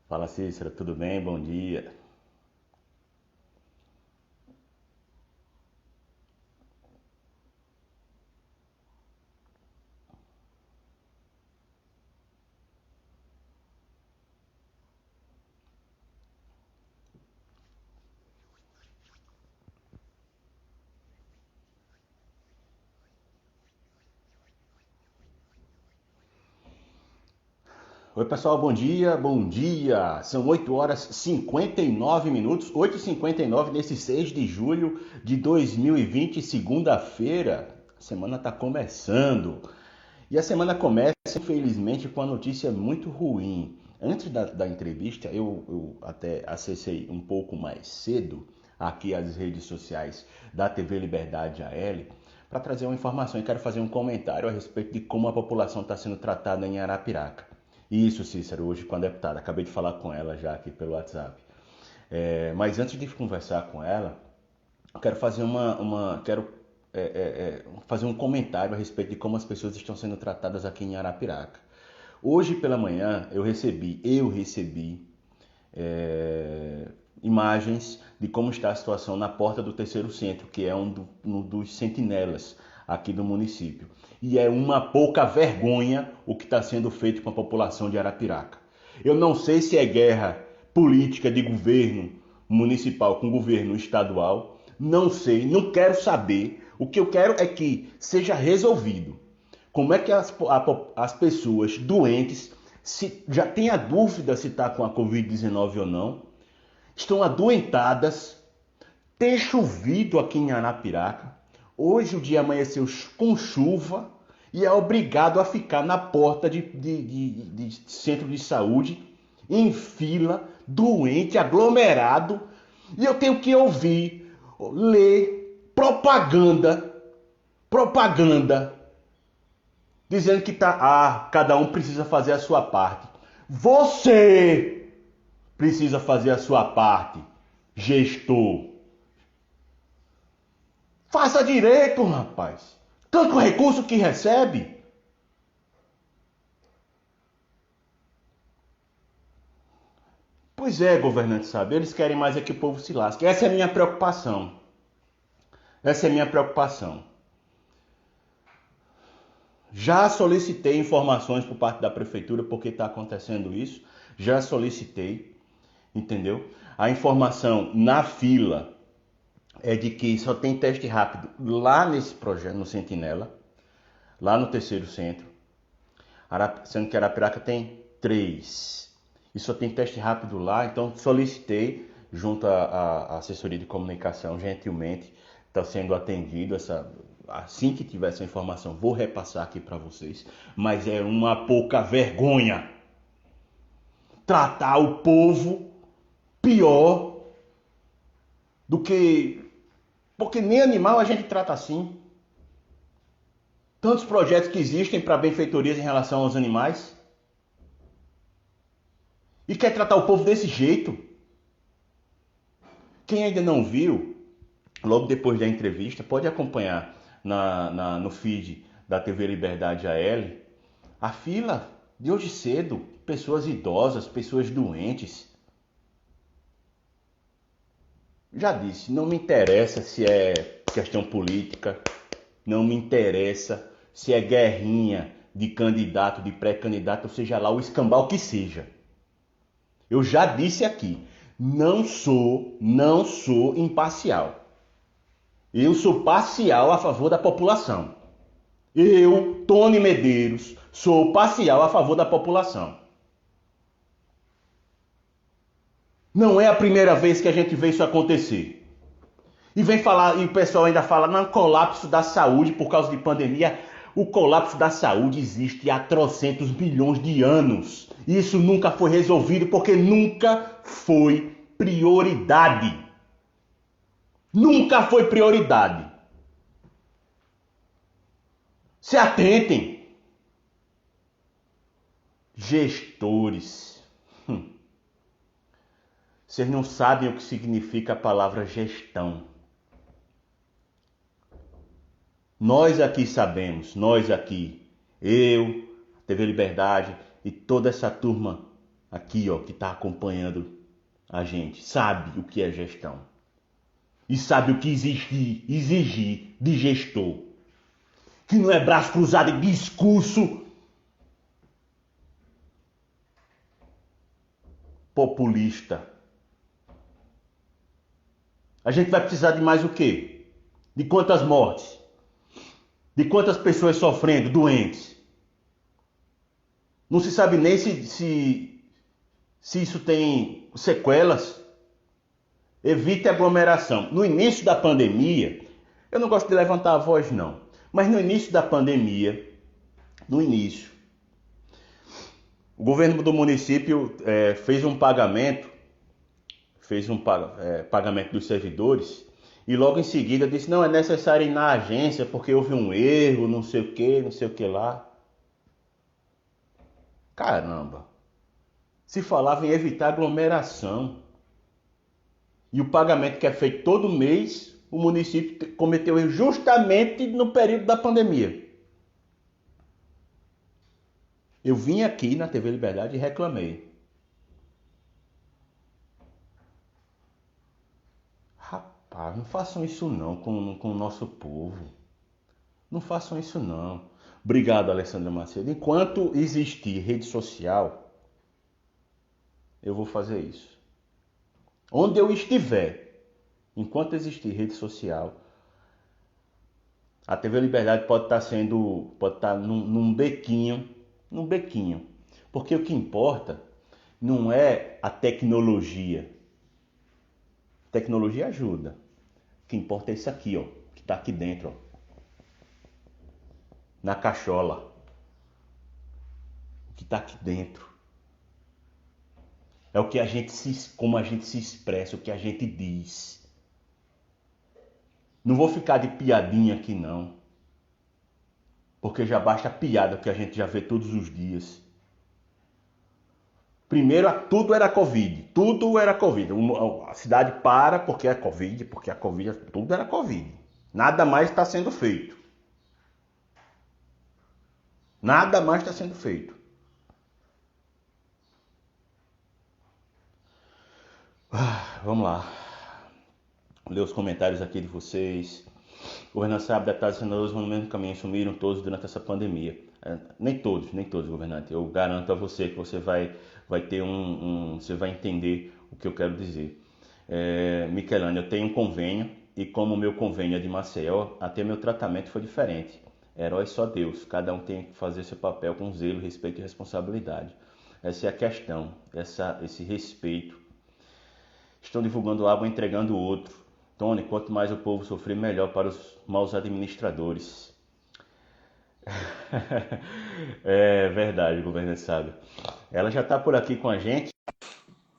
Fala Cícero, tudo bem? Bom dia. Oi pessoal, bom dia, bom dia. São 8 horas e 59 minutos, 8h59 nesse 6 de julho de 2020, segunda-feira. A semana está começando. E a semana começa, infelizmente, com uma notícia muito ruim. Antes da entrevista, eu até acessei um pouco mais cedo aqui as redes sociais da TV Liberdade AL para trazer uma informação e quero fazer um comentário a respeito de como a população está sendo tratada em Arapiraca. Isso, Cícero, hoje com a deputada. Acabei de falar com ela já aqui pelo WhatsApp. Mas antes de conversar com ela, eu quero fazer fazer um comentário a respeito de como as pessoas estão sendo tratadas aqui em Arapiraca. Hoje pela manhã eu recebi imagens de como está a situação na porta do Terceiro Centro, que é um dos sentinelas aqui do município. E é uma pouca vergonha o que está sendo feito com a população de Arapiraca. Eu não sei se é guerra política de governo municipal com governo estadual, não sei, não quero saber. O que eu quero é que seja resolvido. Como é que as pessoas doentes, se já tem a dúvida se está com a Covid-19 ou não, estão adoentadas, tem chovido aqui em Arapiraca, hoje o dia amanheceu com chuva e é obrigado a ficar na porta de centro de saúde, em fila, doente, aglomerado, e eu tenho que ouvir, ler propaganda dizendo que cada um precisa fazer a sua parte. Você precisa fazer a sua parte, gestor. Faça direito, rapaz. Tanto recurso que recebe. Pois é, governante, sabe? Eles querem mais é que o povo se lasque. Essa é a minha preocupação. Essa é a minha preocupação. Já solicitei informações por parte da prefeitura porque está acontecendo isso. Já solicitei, entendeu? A informação na fila é de que só tem teste rápido lá nesse projeto, no Sentinela, lá no Terceiro Centro, sendo que Arapiraca tem 3. E só tem teste rápido lá, então solicitei junto à assessoria de comunicação, gentilmente, está sendo atendido assim que tiver essa informação, vou repassar aqui para vocês, mas é uma pouca vergonha tratar o povo pior do que... Porque nem animal a gente trata assim. Tantos projetos que existem para benfeitorias em relação aos animais. E quer tratar o povo desse jeito. Quem ainda não viu, logo depois da entrevista, pode acompanhar no feed da TV Liberdade AL a fila de hoje cedo. Pessoas idosas, pessoas doentes. Já disse, não me interessa se é questão política, não me interessa se é guerrinha de candidato, de pré-candidato, ou seja lá o escambau que seja. Eu já disse aqui, não sou imparcial. Eu sou parcial a favor da população. Eu, Tony Medeiros, sou parcial a favor da população. Não é a primeira vez que a gente vê isso acontecer. E vem falar, e o pessoal ainda fala, não, colapso da saúde por causa de pandemia. O colapso da saúde existe há trocentos milhões de anos. Isso nunca foi resolvido porque nunca foi prioridade. Nunca foi prioridade. Se atentem. Gestores. Vocês não sabem o que significa a palavra gestão. Nós aqui sabemos, nós aqui, eu, TV Liberdade e toda essa turma aqui, ó, que está acompanhando a gente, sabe o que é gestão. E sabe o que exigir de gestor. Que não é braço cruzado e discurso populista. A gente vai precisar de mais o quê? De quantas mortes? De quantas pessoas sofrendo, doentes? Não se sabe nem se isso tem sequelas. Evite aglomeração. No início da pandemia, eu não gosto de levantar a voz não, mas no início da pandemia, o governo do município fez um pagamento, pagamento dos servidores, e logo em seguida disse, não, é necessário ir na agência porque houve um erro, não sei o que lá. Caramba, se falava em evitar aglomeração. E o pagamento que é feito todo mês, o município cometeu erro justamente no período da pandemia. Eu vim aqui na TV Liberdade e reclamei. Rapaz, não façam isso não com o nosso povo. Não façam isso não. Obrigado, Alessandra Macedo. Enquanto existir rede social, eu vou fazer isso. Onde eu estiver, enquanto existir rede social, a TV Liberdade pode estar num bequinho, porque o que importa não é a tecnologia. A tecnologia ajuda. O que importa é isso aqui, ó, que está aqui dentro, ó, na cachola. O que está aqui dentro é o que como a gente se expressa, o que a gente diz. Não vou ficar de piadinha aqui não, porque já basta a piada que a gente já vê todos os dias. Primeiro, tudo era Covid. A cidade para porque é Covid, tudo era Covid. Nada mais está sendo feito. Nada mais está sendo feito. Vamos lá. Vou ler os comentários aqui de vocês. O governante sabe, deputados e senadores vão no mesmo caminho, sumiram todos durante essa pandemia. Nem todos, governante. Eu garanto a você que você vai ter você vai entender o que eu quero dizer. Michelane, eu tenho um convênio e como o meu convênio é de Maceió, até meu tratamento foi diferente. Herói só Deus, cada um tem que fazer seu papel com zelo, respeito e responsabilidade. Essa é a questão, esse respeito. Estão divulgando água, entregando outro. Tony, quanto mais o povo sofrer, melhor para os maus administradores. É verdade, governador sábio. Ela já está por aqui com a gente,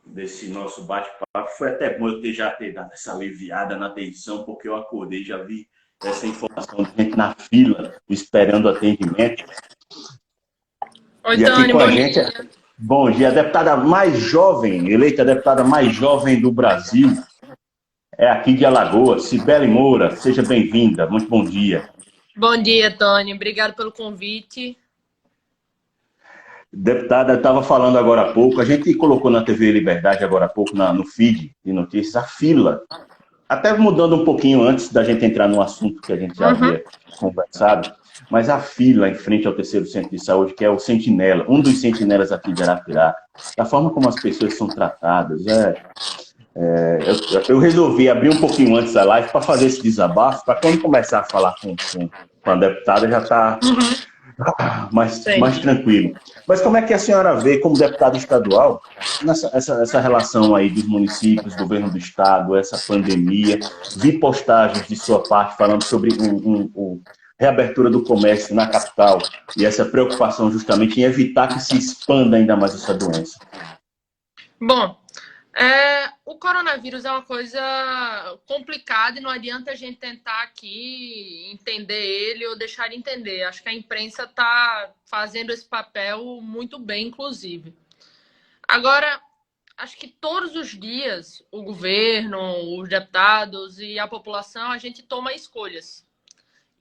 desse nosso bate-papo. Foi até bom eu já ter dado essa aliviada na tensão, porque eu acordei e já vi essa informação de gente na fila, esperando atendimento. Oi, e aqui Tony, com a bom gente, dia. bom dia, a deputada mais jovem, eleita a deputada mais jovem do Brasil, é aqui de Alagoas, Cibele Moura, seja bem-vinda, muito bom dia. Bom dia, Tony. Obrigado pelo convite. Deputada, estava falando agora há pouco, a gente colocou na TV Liberdade agora há pouco, no feed de notícias, a fila. Até mudando um pouquinho antes da gente entrar no assunto que a gente já havia conversado, mas a fila em frente ao terceiro centro de saúde, que é o Sentinela, um dos sentinelas aqui de Arapiraca, da forma como as pessoas são tratadas, eu resolvi abrir um pouquinho antes da live para fazer esse desabafo, para quando começar a falar com a deputada já está mais tranquilo. Mas como é que a senhora vê, como deputada estadual, essa relação aí dos municípios, governo do estado, essa pandemia? Vi postagens de sua parte falando sobre reabertura do comércio na capital e essa preocupação justamente em evitar que se expanda ainda mais essa doença. Bom, o coronavírus é uma coisa complicada e não adianta a gente tentar aqui entender ele ou deixar de entender. Acho que a imprensa está fazendo esse papel muito bem, inclusive. Agora, acho que todos os dias o governo, os deputados e a população, a gente toma escolhas.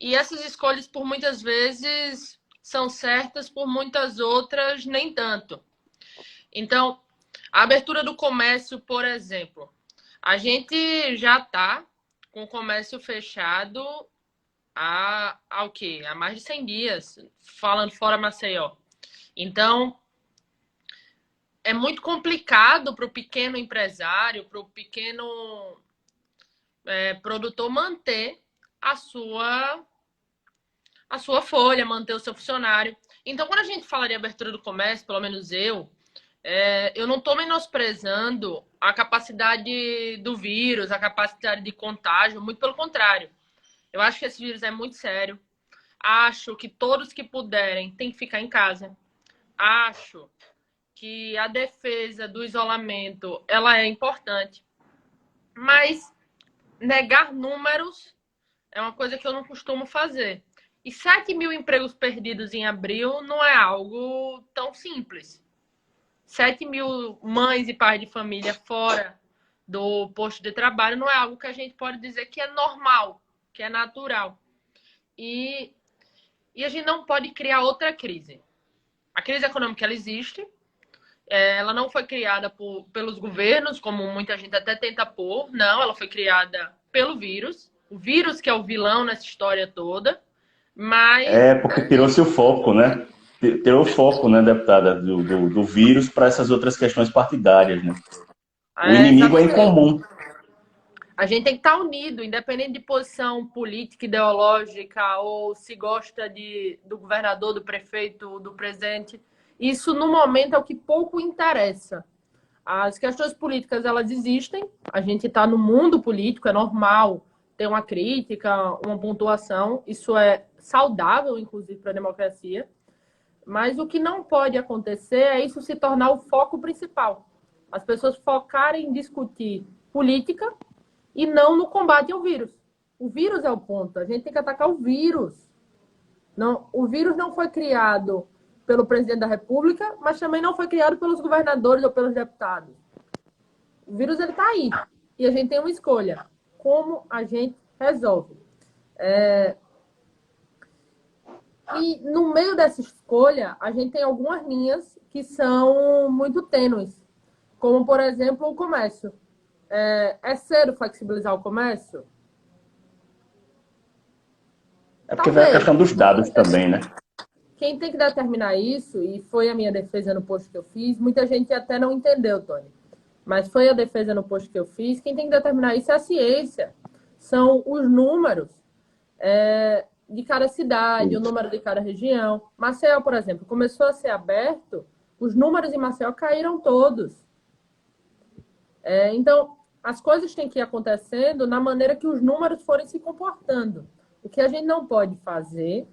E essas escolhas, por muitas vezes, são certas, por muitas outras, nem tanto. Então, A abertura do comércio, por exemplo, a gente já está com o comércio fechado há o quê? Há mais de 100 dias, falando fora Maceió. Então, é muito complicado para o pequeno empresário, para o pequeno produtor manter a sua folha, manter o seu funcionário. Então, quando a gente fala de abertura do comércio, pelo menos eu não estou menosprezando a capacidade do vírus, a capacidade de contágio, muito pelo contrário. Eu acho que esse vírus é muito sério. Acho que todos que puderem têm que ficar em casa. Acho que a defesa do isolamento ela é importante. Mas negar números é uma coisa que eu não costumo fazer. E 7 mil empregos perdidos em abril não é algo tão simples. 7 mil mães e pais de família fora do posto de trabalho não é algo que a gente pode dizer que é normal, que é natural. E a gente não pode criar outra crise. A crise econômica, ela existe. Ela não foi criada pelos governos, como muita gente até tenta pôr. Não, ela foi criada pelo vírus. O vírus que é o vilão nessa história toda. Mas... porque tirou-se o foco, né? Tirou o foco, né, deputada, do vírus para essas outras questões partidárias, né? O inimigo é em comum. A gente tem que estar unido, independente de posição política, ideológica, ou se gosta do governador, do prefeito, do presidente. Isso, no momento, é o que pouco interessa. As questões políticas, elas existem. A gente está no mundo político, é normal ter uma crítica, uma pontuação. Isso é saudável, inclusive, para a democracia. Mas o que não pode acontecer é isso se tornar o foco principal. As pessoas focarem em discutir política e não no combate ao vírus. O vírus é o ponto. A gente tem que atacar o vírus. Não, o vírus não foi criado pelo presidente da República, mas também não foi criado pelos governadores ou pelos deputados. O vírus está aí. E a gente tem uma escolha. Como a gente resolve? E no meio dessa escolha, a gente tem algumas linhas que são muito tênues. Como, por exemplo, o comércio. É cedo flexibilizar o comércio? É porque vem a questão dos dados também, né? Quem tem que determinar isso, e foi a minha defesa no post que eu fiz, muita gente até não entendeu, Tony, mas foi a defesa no post que eu fiz, quem tem que determinar isso é a ciência. São os números de cada cidade, o número de cada região. Maceió, por exemplo, começou a ser aberto, os números em Maceió caíram todos. Então, as coisas têm que ir acontecendo na maneira que os números forem se comportando. O que a gente não pode fazer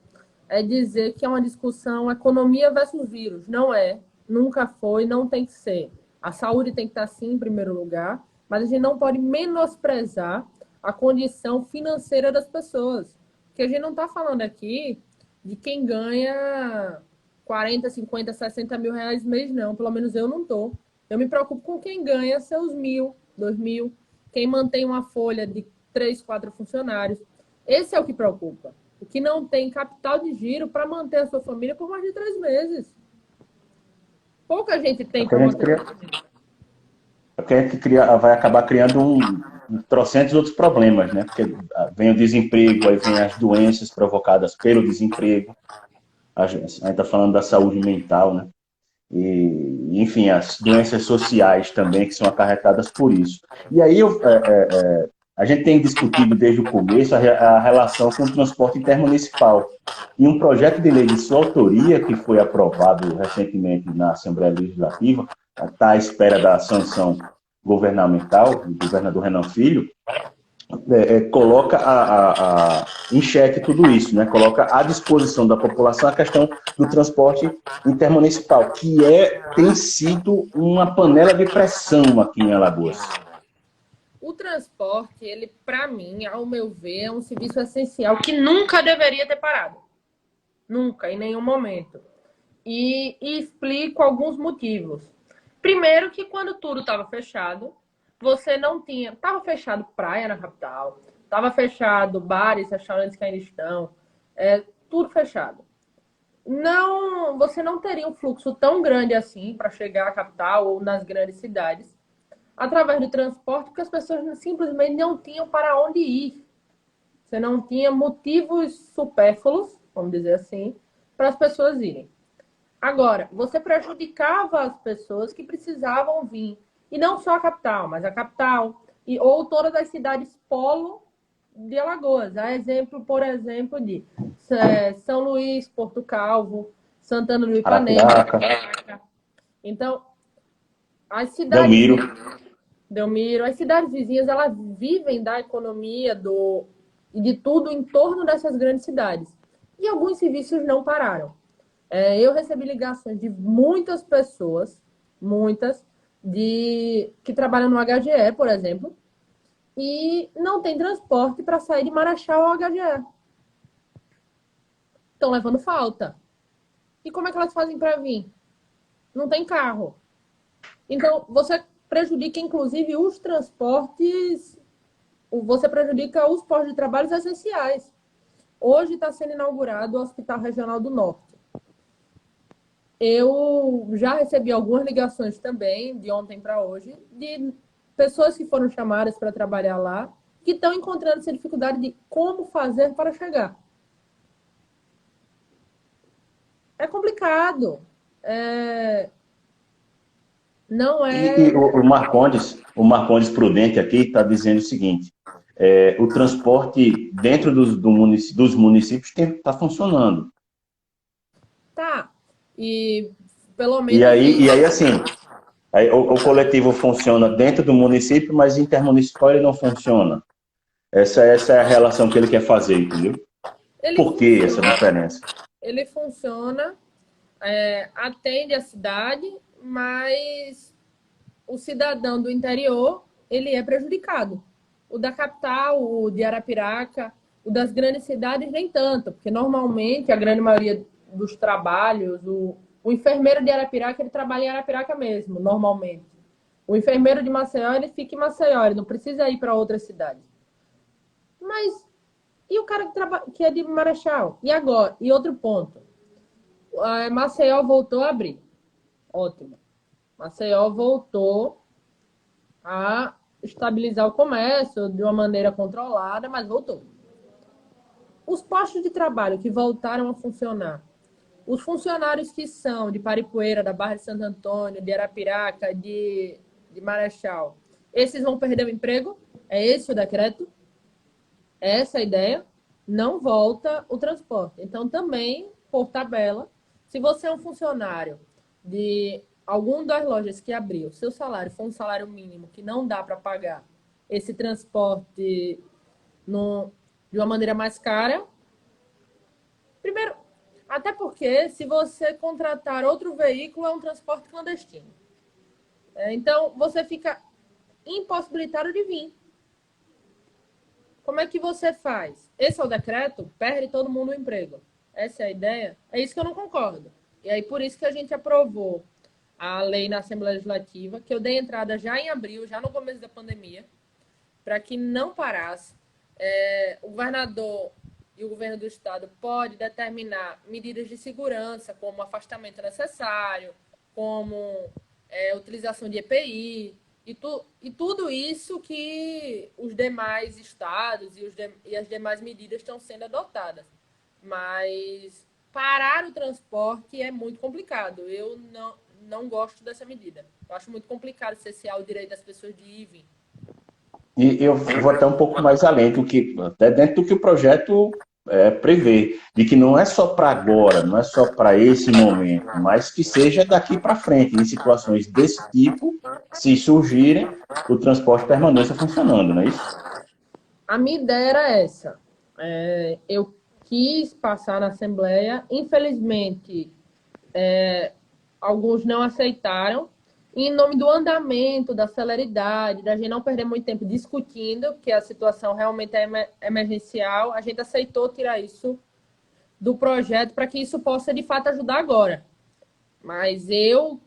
é dizer que é uma discussão economia versus vírus. Não é, nunca foi, não tem que ser. A saúde tem que estar, sim, em primeiro lugar, mas a gente não pode menosprezar a condição financeira das pessoas. Porque a gente não está falando aqui de quem ganha 40, 50, 60 mil reais mês, não. Pelo menos eu não estou. Eu me preocupo com quem ganha seus 1.000, 2.000, quem mantém uma folha de 3, 4 funcionários. Esse é o que preocupa. O que não tem capital de giro para manter a sua família por mais de 3 meses. Pouca gente tem para manter. Porque a gente vai acabar criando trocentos outros problemas, né? Porque vem o desemprego, aí vem as doenças provocadas pelo desemprego. A gente está falando da saúde mental, né? E, enfim, as doenças sociais também, que são acarretadas por isso. E aí a gente tem discutido desde o começo a relação com o transporte intermunicipal. E um projeto de lei de sua autoria, que foi aprovado recentemente na Assembleia Legislativa, está à espera da sanção governamental, do governador Renan Filho, coloca em xeque tudo isso, né? Coloca à disposição da população a questão do transporte intermunicipal, que tem sido uma panela de pressão aqui em Alagoas. O transporte, ele, para mim, ao meu ver, é um serviço essencial que nunca deveria ter parado. Nunca, em nenhum momento. E explico alguns motivos. Primeiro que quando tudo estava fechado, você não tinha... Estava fechado praia na capital, estava fechado bares, restaurantes que ainda estão, tudo fechado. não, você não teria um fluxo tão grande assim para chegar à capital ou nas grandes cidades através do transporte, porque as pessoas simplesmente não tinham para onde ir. Você não tinha motivos supérfluos, vamos dizer assim, para as pessoas irem. Agora, você prejudicava as pessoas que precisavam vir. E não só a capital, mas a capital ou todas as cidades polo de Alagoas. Há exemplo, por exemplo, de São Luís, Porto Calvo, Santana do Ipanema. Arapiraca, Então, as cidades Delmiro. Delmiro, as cidades vizinhas, elas vivem da economia e de tudo em torno dessas grandes cidades. E alguns serviços não pararam. Eu recebi ligações de muitas pessoas, muitas, que trabalham no HGE, por exemplo, e não tem transporte para sair de Marechal ao HGE. Estão levando falta. E como é que elas fazem para vir? Não tem carro. Então, você prejudica, inclusive, os transportes, você prejudica os postos de trabalho essenciais. Hoje está sendo inaugurado o Hospital Regional do Norte. Eu já recebi algumas ligações também, de ontem para hoje, de pessoas que foram chamadas para trabalhar lá, que estão encontrando essa dificuldade de como fazer para chegar. É complicado. Não E é. o Marcondes Prudente aqui está dizendo o seguinte: o transporte dentro dos municípios está funcionando. Tá. E pelo E menos aí, isso. e aí assim, aí o coletivo funciona dentro do município, mas intermunicipal ele não funciona. Essa é a relação que ele quer fazer, entendeu? Ele Por que essa funciona, diferença? ele funciona, atende a cidade, mas o cidadão do interior, ele é prejudicado. O da capital, o de Arapiraca, o das grandes cidades, nem tanto, porque normalmente a grande maioria dos trabalhos, o enfermeiro de Arapiraca, ele trabalha em Arapiraca mesmo, normalmente. O enfermeiro de Maceió, ele fica em Maceió, ele não precisa ir para outra cidade. Mas e o cara que é de Marechal? E agora? E outro ponto. Maceió voltou a abrir. Ótimo. Maceió voltou a estabilizar o comércio de uma maneira controlada, mas voltou. Os postos de trabalho que voltaram a funcionar, os funcionários que são de Paripueira, da Barra de Santo Antônio, de Arapiraca, de Marechal, esses vão perder o emprego? É esse o decreto? É essa a ideia? Não volta o transporte. Então, também, por tabela, se você é um funcionário de alguma das lojas que abriu, seu salário for um salário mínimo que não dá para pagar esse transporte de uma maneira mais cara, primeiro, até porque se você contratar outro veículo, é um transporte clandestino. Então, você fica impossibilitado de vir. Como é que você faz? Esse é o decreto? Perde todo mundo o emprego. Essa é a ideia? É isso que eu não concordo. E aí, por isso que a gente aprovou a lei na Assembleia Legislativa, que eu dei entrada já em abril, já no começo da pandemia, para que não parasse. O governador e o governo do estado pode determinar medidas de segurança, como afastamento necessário, como utilização de EPI, e tudo isso que os demais estados e as demais medidas estão sendo adotadas. Mas parar o transporte é muito complicado. Eu não gosto dessa medida. Eu acho muito complicado cessear o direito das pessoas de ir e vir. E eu vou até um pouco mais além do que, até dentro do que o projeto prevê, de que não é só para agora, não é só para esse momento, mas que seja daqui para frente, em situações desse tipo, se surgirem, o transporte permaneça funcionando, não é isso? A minha ideia era essa. Eu quis passar na Assembleia, infelizmente, alguns não aceitaram, em nome do andamento, da celeridade, da gente não perder muito tempo discutindo, porque a situação realmente é emergencial, a gente aceitou tirar isso do projeto para que isso possa, de fato, ajudar agora. Mas eu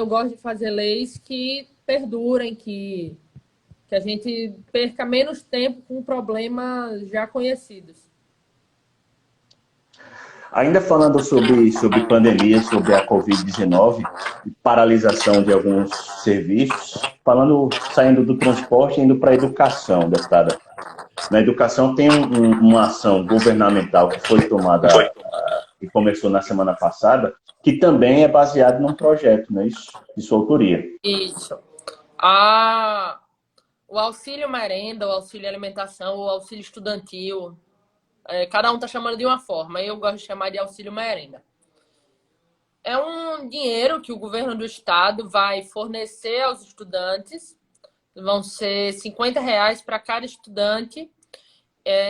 gosto de fazer leis que perdurem, que a gente perca menos tempo com problemas já conhecidos. Ainda falando sobre pandemia, sobre a Covid-19, paralisação de alguns serviços, saindo do transporte e indo para a educação, deputada. Na educação tem uma ação governamental que foi tomada, que começou na semana passada, que também é baseado num projeto, não é isso? De sua autoria. Isso. O auxílio merenda, o auxílio alimentação, o auxílio estudantil, cada um está chamando de uma forma. Eu gosto de chamar de auxílio merenda. É um dinheiro que o governo do estado vai fornecer aos estudantes. Vão ser R$ 50 para cada estudante,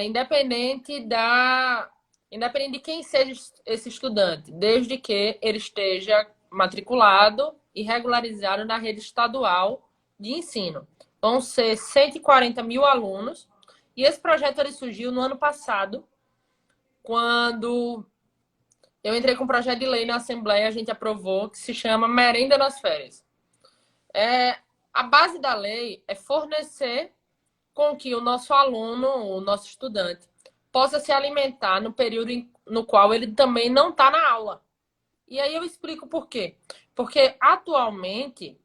independente de quem seja esse estudante, desde que ele esteja matriculado e regularizado na rede estadual de ensino. Vão ser 140 mil alunos. E esse projeto ele surgiu no ano passado, quando eu entrei com um projeto de lei na Assembleia, a gente aprovou, que se chama Merenda nas Férias. A base da lei é fornecer com que o nosso aluno, o nosso estudante, possa se alimentar no período no qual ele também não está na aula. E aí eu explico por quê. Porque atualmente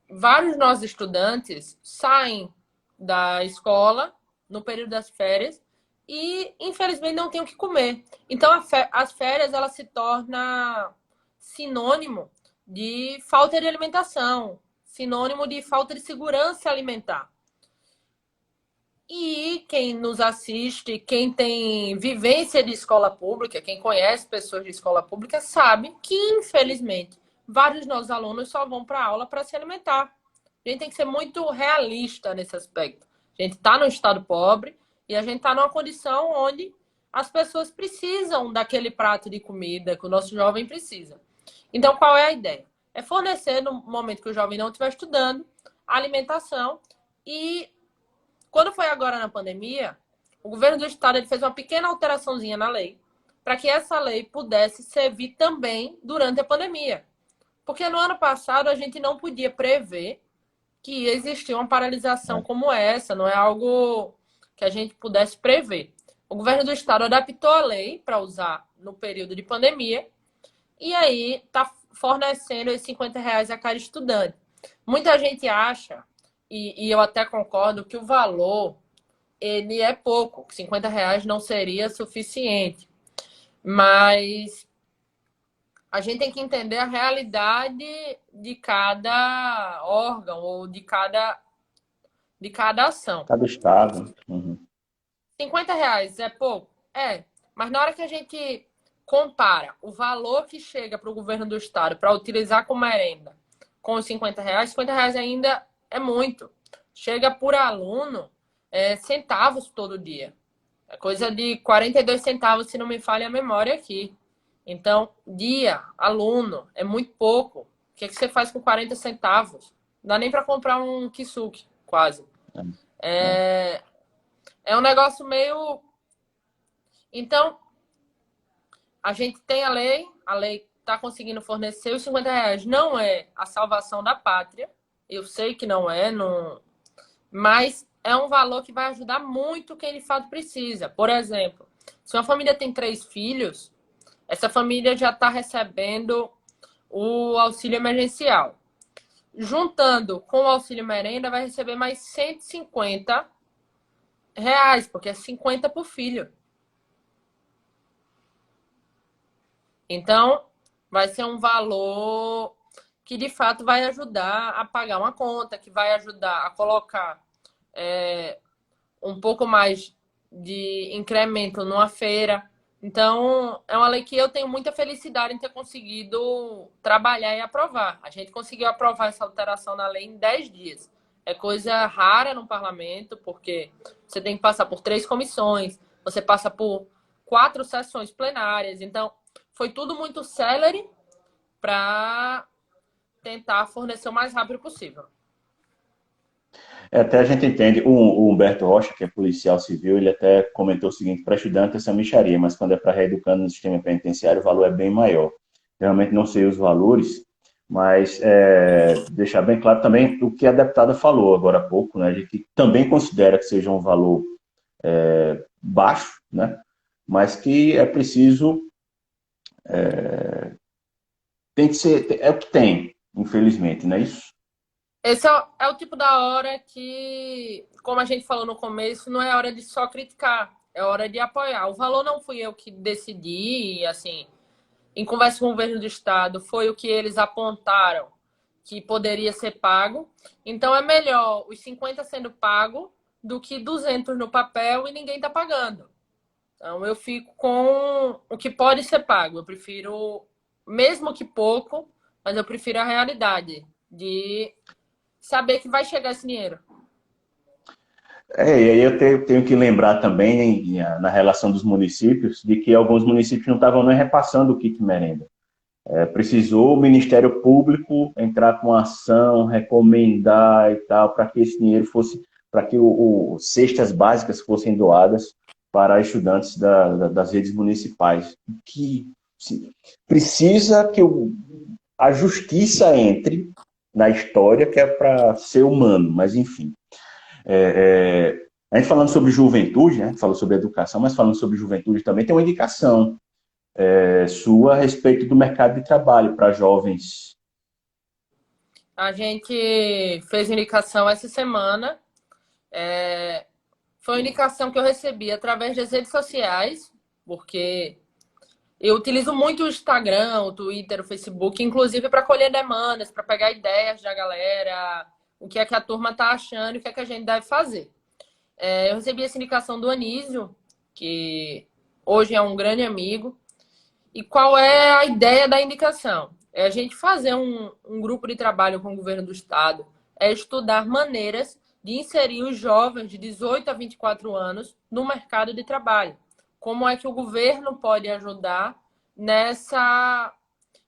vários nossos estudantes saem da escola no período das férias e, infelizmente, não têm o que comer. Então, as férias elas se tornam sinônimo de falta de alimentação, sinônimo de falta de segurança alimentar. E quem nos assiste, quem tem vivência de escola pública, quem conhece pessoas de escola pública, sabe que, infelizmente, vários dos nossos alunos só vão para a aula para se alimentar. A gente tem que ser muito realista nesse aspecto. A gente está num estado pobre e a gente está numa condição onde as pessoas precisam daquele prato de comida que o nosso jovem precisa. Então, qual é a ideia? É fornecer, no momento que o jovem não estiver estudando, a alimentação. E quando foi agora na pandemia, o governo do estado ele fez uma pequena alteraçãozinha na lei para que essa lei pudesse servir também durante a pandemia. Porque no ano passado a gente não podia prever que existia uma paralisação como essa, não é algo que a gente pudesse prever. O governo do estado adaptou a lei para usar no período de pandemia e aí está fornecendo esses R$ 50 a cada estudante. Muita gente acha, e eu até concordo, que o valor ele é pouco, que R$ 50 não seria suficiente. Mas a gente tem que entender a realidade de cada órgão ou de cada ação. Cada estado. R$ 50 é pouco? É. Mas na hora que a gente compara o valor que chega para o governo do estado para utilizar como merenda com os R$ 50 ainda é muito. Chega por aluno centavos todo dia. É coisa de 42 centavos, se não me falha a memória aqui. Então, dia, aluno, é muito pouco. O que é que você faz com 40 centavos? Não dá nem para comprar um kisuke, quase. É um negócio meio... Então, a gente tem a lei está conseguindo fornecer os R$ 50. Não é a salvação da pátria, eu sei que não é, mas é um valor que vai ajudar muito quem de fato precisa. Por exemplo, se uma família tem 3 filhos, essa família já está recebendo o auxílio emergencial. Juntando com o auxílio merenda, vai receber mais R$ 150, porque é 50 por filho. Então, vai ser um valor que, de fato, vai ajudar a pagar uma conta, que vai ajudar a colocar um pouco mais de incremento numa feira. Então, é uma lei que eu tenho muita felicidade em ter conseguido trabalhar e aprovar. A gente conseguiu aprovar essa alteração na lei em 10 dias. É coisa rara no parlamento, porque você tem que passar por 3 comissões, você passa por 4 sessões plenárias. Então, foi tudo muito célere para tentar fornecer o mais rápido possível. Até a gente entende, o Humberto Rocha, que é policial civil, ele até comentou o seguinte: para estudante essa mixaria, mas quando é para reeducando no sistema penitenciário, o valor é bem maior. Realmente não sei os valores, mas deixar bem claro também o que a deputada falou agora há pouco, né, de que também considera que seja um valor baixo, né? Mas que é preciso, tem que ser, é o que tem, infelizmente, não é isso? Esse é o tipo da hora que, como a gente falou no começo, não é hora de só criticar, é hora de apoiar. O valor não fui eu que decidi, e assim, em conversa com o governo do estado, foi o que eles apontaram que poderia ser pago. Então é melhor os 50 sendo pago do que 200 no papel e ninguém está pagando. Então eu fico com o que pode ser pago. Eu prefiro, mesmo que pouco, mas eu prefiro a realidade de saber que vai chegar esse dinheiro. E aí eu tenho que lembrar também, na relação dos municípios, de que alguns municípios não estavam nem repassando o kit merenda. Precisou o Ministério Público entrar com ação, recomendar e tal, para que esse dinheiro fosse, para que cestas básicas fossem doadas para estudantes das redes municipais. Que sim, precisa que a justiça entre na história, que é para ser humano, mas enfim. A gente falando sobre juventude, né? Falou sobre educação, mas falando sobre juventude também tem uma indicação sua a respeito do mercado de trabalho para jovens. A gente fez indicação essa semana. Foi uma indicação que eu recebi através das redes sociais, porque eu utilizo muito o Instagram, o Twitter, o Facebook, inclusive para colher demandas, para pegar ideias da galera, o que é que a turma está achando e o que é que a gente deve fazer. Eu recebi essa indicação do Anísio, que hoje é um grande amigo. E qual é a ideia da indicação? É a gente fazer um grupo de trabalho com o governo do estado, é estudar maneiras de inserir os jovens de 18 a 24 anos no mercado de trabalho. Como é que o governo pode ajudar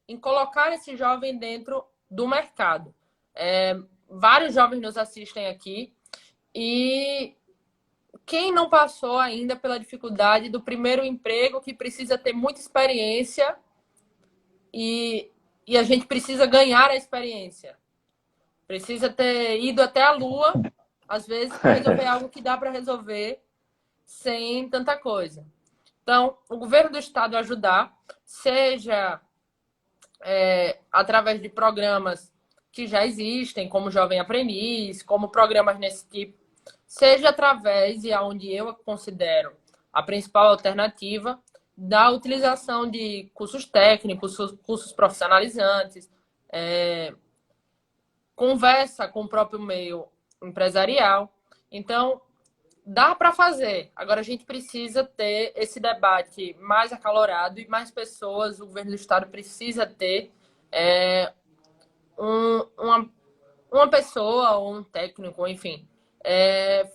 em colocar esse jovem dentro do mercado? Vários jovens nos assistem aqui e quem não passou ainda pela dificuldade do primeiro emprego, que precisa ter muita experiência e a gente precisa ganhar a experiência. Precisa ter ido até a Lua, às vezes, para resolver algo que dá para resolver sem tanta coisa. Então, o governo do estado ajudar, seja através de programas que já existem, como Jovem Aprendiz, como programas nesse tipo, seja através, e aonde eu considero a principal alternativa, da utilização de cursos técnicos, cursos profissionalizantes, conversa com o próprio meio empresarial. Então, dá para fazer. Agora, a gente precisa ter esse debate mais acalorado e mais pessoas, o governo do estado precisa ter uma pessoa ou um técnico, enfim,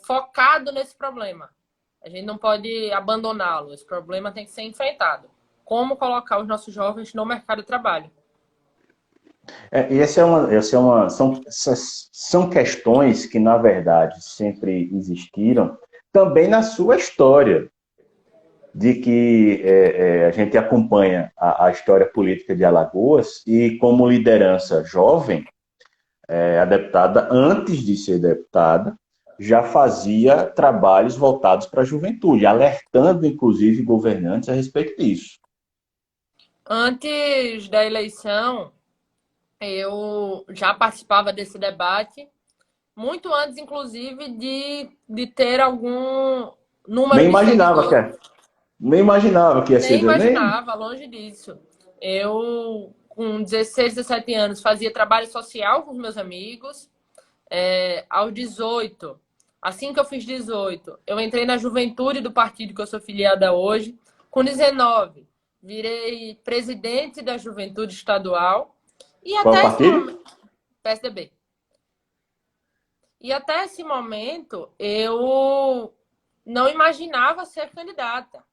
focado nesse problema. A gente não pode abandoná-lo. Esse problema tem que ser enfrentado. Como colocar os nossos jovens no mercado de trabalho? E são questões que, na verdade, sempre existiram, também na sua história, de que a gente acompanha a história política de Alagoas e, como liderança jovem, a deputada, antes de ser deputada, já fazia trabalhos voltados para a juventude, alertando, inclusive, governantes a respeito disso. Antes da eleição, eu já participava desse debate, muito antes, inclusive, de ter algum número Nem de imaginava, seguidores. cara. Nem imaginava que ia Nem ser. Nem... imaginava, longe disso. Eu, com 16, 17 anos, fazia trabalho social com os meus amigos. Aos 18, assim que eu fiz 18, eu entrei na juventude do partido que eu sou filiada hoje. Com 19, virei presidente da juventude estadual. E Qual é o até esse partido? momento, PSDB. E até esse momento, eu não imaginava ser candidata.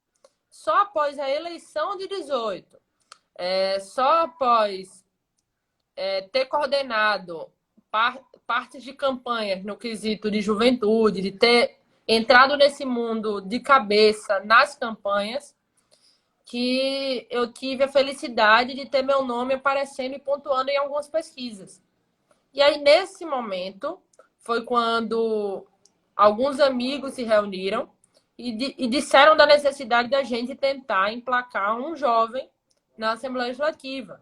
Só após a eleição de 18, só após ter coordenado partes de campanhas no quesito de juventude, de ter entrado nesse mundo de cabeça nas campanhas, que eu tive a felicidade de ter meu nome aparecendo e pontuando em algumas pesquisas. E aí, nesse momento, foi quando alguns amigos se reuniram e disseram da necessidade da gente tentar emplacar um jovem na Assembleia Legislativa.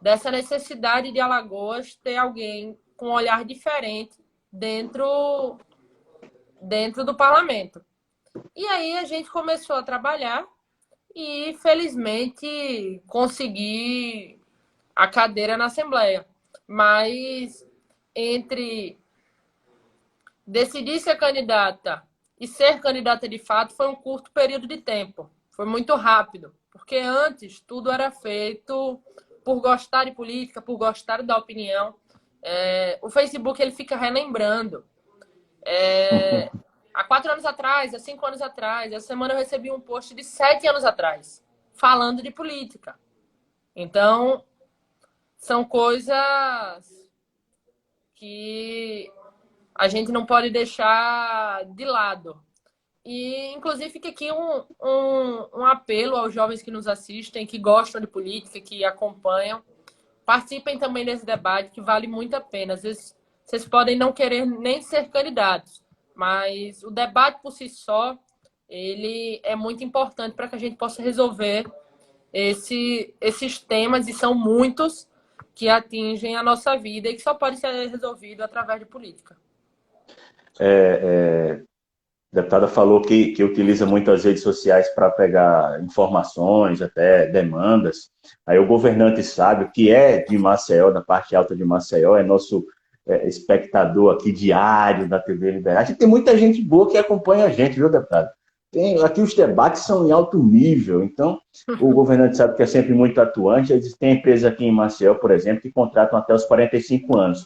Dessa necessidade de Alagoas ter alguém com um olhar diferente dentro do parlamento. E aí a gente começou a trabalhar e, felizmente, consegui a cadeira na Assembleia. Mas entre decidir ser candidata e ser candidata de fato foi um curto período de tempo. Foi muito rápido, porque antes tudo era feito por gostar de política, por gostar da opinião. O Facebook ele fica relembrando. Há 4 anos atrás, há 5 anos atrás, essa semana eu recebi um post de 7 anos atrás, falando de política. Então, são coisas que a gente não pode deixar de lado. E, inclusive, fica aqui um apelo aos jovens que nos assistem, que gostam de política, que acompanham. Participem também desse debate, que vale muito a pena. Às vezes, vocês podem não querer nem ser candidatos, mas o debate por si só, ele é muito importante para que a gente possa resolver esses temas, e são muitos que atingem a nossa vida e que só pode ser resolvido através de política. A deputada falou que utiliza muito as redes sociais para pegar informações, até demandas. Aí o governante Sábio, que é de Maceió, da parte alta de Maceió, é nosso espectador aqui diário da TV Liberdade. Tem muita gente boa que acompanha a gente, viu, deputado? Aqui os debates são em alto nível, então o governante sabe que é sempre muito atuante. Tem empresas aqui em Maceió, por exemplo, que contratam até os 45 anos.